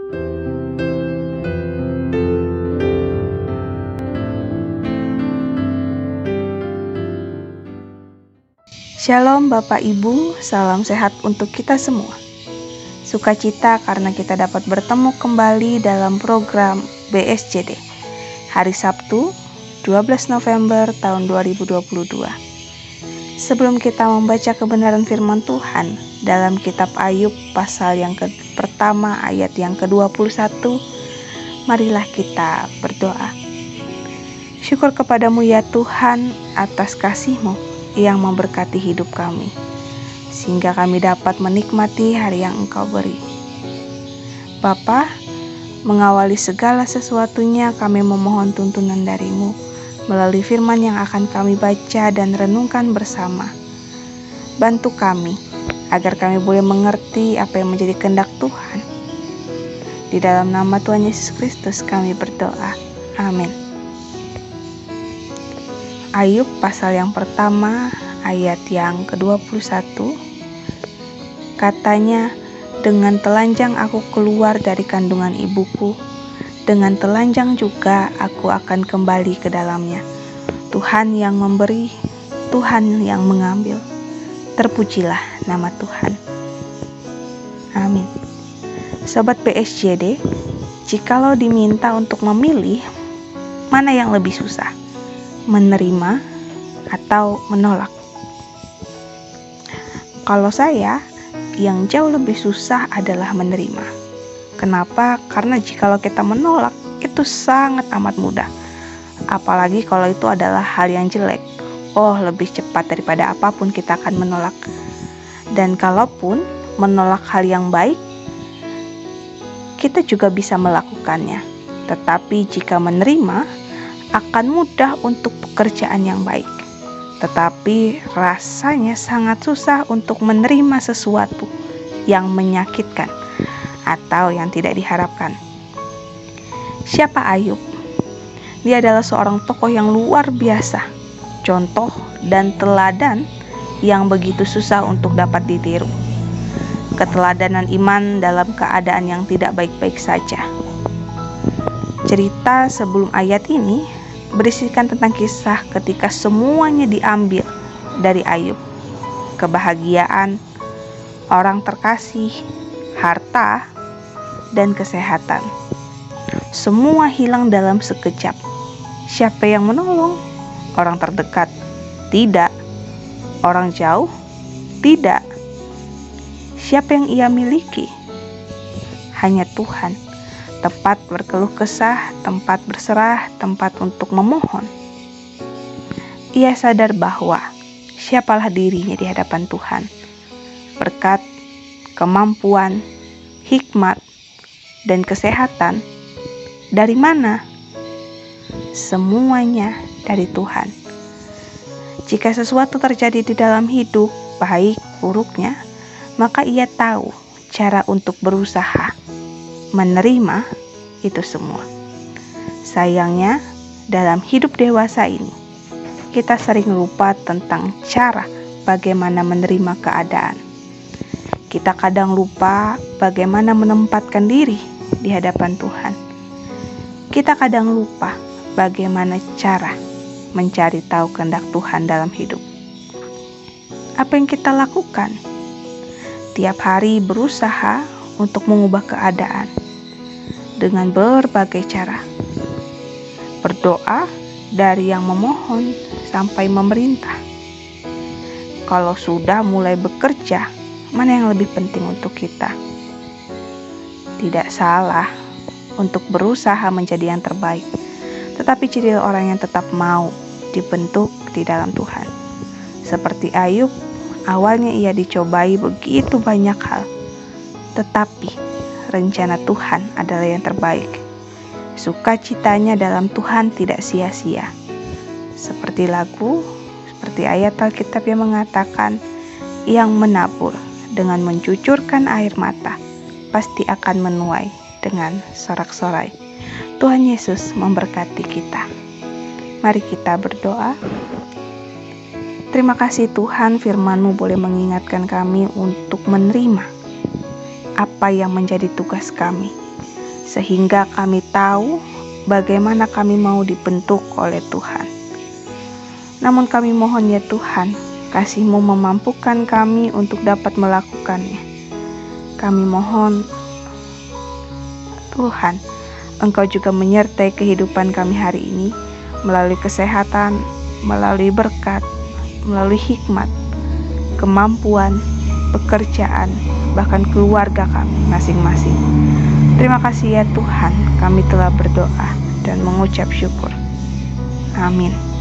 Shalom Bapak Ibu, salam sehat untuk kita semua. Sukacita karena kita dapat bertemu kembali dalam program BSJD hari Sabtu 12 November tahun 2022. Sebelum kita membaca kebenaran firman Tuhan dalam kitab Ayub pasal yang pertama ayat yang ke-21, marilah kita berdoa. Syukur kepadamu ya Tuhan atas kasih-Mu yang memberkati hidup kami, sehingga kami dapat menikmati hari yang Engkau beri. Bapa, mengawali segala sesuatunya kami memohon tuntunan dari-Mu melalui firman yang akan kami baca dan renungkan bersama. Bantu kami agar kami boleh mengerti apa yang menjadi kehendak Tuhan. Di dalam nama Tuhan Yesus Kristus kami berdoa. Amin. Ayub pasal yang pertama ayat yang ke-21, katanya, dengan telanjang aku keluar dari kandungan ibuku, dengan telanjang juga aku akan kembali ke dalamnya. Tuhan yang memberi, Tuhan yang mengambil, terpujilah nama Tuhan. Amin. Sobat BSJD, jikalau diminta untuk memilih, mana yang lebih susah? Menerima atau menolak? Kalau saya, yang jauh lebih susah adalah menerima. Kenapa? Karena jikalau kita menolak, itu sangat amat mudah. Apalagi kalau itu adalah hal yang jelek. Oh, lebih cepat daripada apapun kita akan menolak. Dan kalaupun menolak hal yang baik, kita juga bisa melakukannya. Tetapi jika menerima, akan mudah untuk pekerjaan yang baik. Tetapi rasanya sangat susah untuk menerima sesuatu yang menyakitkan atau yang tidak diharapkan. Siapa Ayub? Dia adalah seorang tokoh yang luar biasa, contoh dan teladan yang begitu susah untuk dapat ditiru. Keteladanan iman dalam keadaan yang tidak baik-baik saja. Cerita sebelum ayat ini berisikan tentang kisah ketika semuanya diambil dari Ayub. Kebahagiaan, orang terkasih, harta, dan kesehatan. Semua hilang dalam sekejap. Siapa yang menolong? Orang terdekat? Tidak. Orang jauh? Tidak. Siapa yang ia miliki? Hanya Tuhan. Tempat berkeluh kesah, tempat berserah, tempat untuk memohon. Ia sadar bahwa siapalah dirinya di hadapan Tuhan. Berkat, kemampuan, hikmat, dan kesehatan dari mana? Semuanya dari Tuhan. Jika sesuatu terjadi di dalam hidup, baik buruknya, maka ia tahu cara untuk berusaha menerima itu semua. Sayangnya, dalam hidup dewasa ini, kita sering lupa tentang cara bagaimana menerima keadaan. Kita kadang lupa bagaimana menempatkan diri di hadapan Tuhan. Kita kadang lupa bagaimana cara mencari tahu kehendak Tuhan dalam hidup. Apa yang kita lakukan? Tiap hari berusaha untuk mengubah keadaan dengan berbagai cara. Berdoa dari yang memohon sampai memerintah. Kalau sudah mulai bekerja, mana yang lebih penting untuk kita? Tidak salah untuk berusaha menjadi yang terbaik, tetapi ciri orang yang tetap mau dibentuk di dalam Tuhan. Seperti Ayub, awalnya ia dicobai begitu banyak hal, tetapi rencana Tuhan adalah yang terbaik. Sukacitanya dalam Tuhan tidak sia-sia. Seperti lagu, seperti ayat Alkitab yang mengatakan, yang menabur dengan mencucurkan air mata, pasti akan menuai dengan sorak-sorai. Tuhan Yesus memberkati kita. Mari kita berdoa. Terima kasih Tuhan, firman-Mu boleh mengingatkan kami untuk menerima apa yang menjadi tugas kami. sehingga kami tahu bagaimana kami mau dibentuk oleh Tuhan. Namun kami mohon ya Tuhan, kasih-Mu memampukan kami untuk dapat melakukannya. Kami mohon Tuhan, Engkau juga menyertai kehidupan kami hari ini melalui kesehatan, melalui berkat, melalui hikmat, kemampuan, pekerjaan, bahkan keluarga kami masing-masing. Terima kasih ya Tuhan, kami telah berdoa dan mengucap syukur. Amin.